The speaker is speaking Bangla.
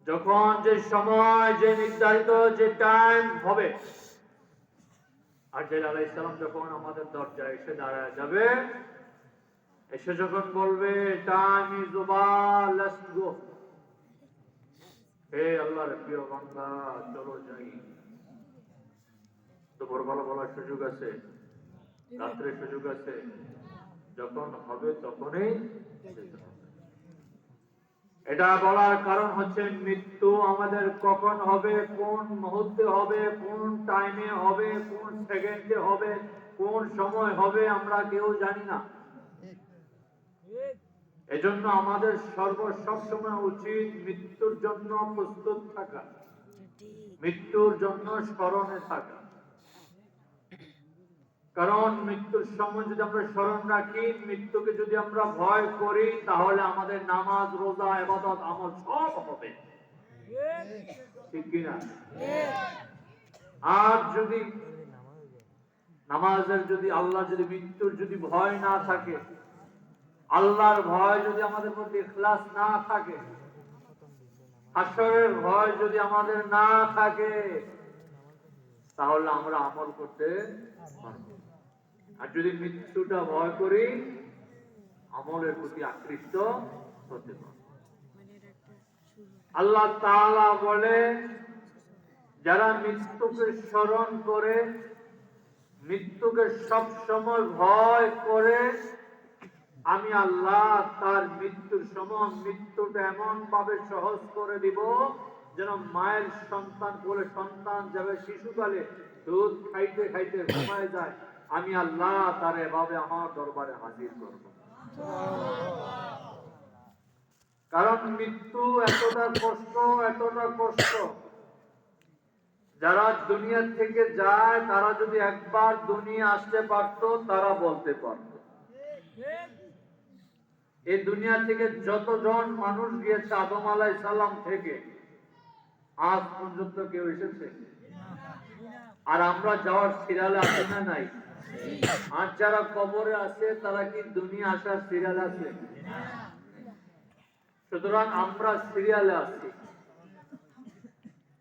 যখন যে সময় যে নির্ধারিত যে টাইম হবে, আজরাইল আলাইহিস সালাম যখন আমাদের দরজায় এসে দাঁড়ায় যাবে, এসে যখন বলবে time is over, let's go, হে আল্লাহর প্রিয় বান্দা চলো যাই। তো ভোরবেলা বলার সুযোগ আছে, রাত্রে সুযোগ আছে, যখন হবে তখনই যেতে হবে। এটা বলার কারণ হচ্ছে মৃত্যু আমাদের কখন হবে, কোন মুহূর্তে হবে, কোন টাইমে হবে, কোন সেকেন্ডে হবে, কোন সময় হবে, আমরা কেউ জানি না। এজন্য আমাদের সবসময় উচিত মৃত্যুর জন্য প্রস্তুত থাকা, মৃত্যুর জন্য স্মরণে থাকা। কারণ মৃত্যুর সময় যদি আমরা স্মরণ রাখি, মৃত্যুকে যদি আমরা ভয় করি, তাহলে আমাদের নামাজ, রোজা, ইবাদত, আমল সব হবে, ঠিক কিনা? আর যদি নামাজের যদি আল্লাহ যদি মৃত্যুর যদি ভয় না থাকে, আল্লাহর ভয় যদি আমাদের মধ্যে ইখলাস না থাকে, হাসরের ভয় যদি আমাদের না থাকে, তাহলে আমরা আমল করতে পারবো। আর যদি মৃত্যুটা ভয় করি, আমলের প্রতি আকৃষ্ট হতে পারবো। আল্লাহ তাআলা বলে, যারা মৃত্যুকে স্মরণ করে, মৃত্যুকে সব সময় ভয় করে, আমি আল্লাহ তার মৃত্যুর সময় মৃত্যুটা এমন ভাবে সহজ করে দিব, যেন মায়ের সন্তান বলে সন্তান যাবে শিশুকালে দুধ খাইতে খাইতে ঘুমায় যায়, আমি আল্লাহ তার এভাবে আমার দরবারে হাজির করব। কারণ মৃত্যু এতটা কষ্ট, যারা দুনিয়া থেকে যায়, তারা যদি একবার দুনিয়া আসতে পারতো, তারা বলতে পারত, এই দুনিয়া থেকে যতজন মানুষ গিয়েছে আদম আলাইহিস সালাম থেকে আজ পর্যন্ত কেউ এসেছে? আর আমরা যাওয়ার সিরিয়ালে আছে না নাই? আর যারা কবরে আছে, তারা কি দুনিয়া আসার সিরিয়াল আছে? সুতরাং আমরা সিরিয়ালে আছি।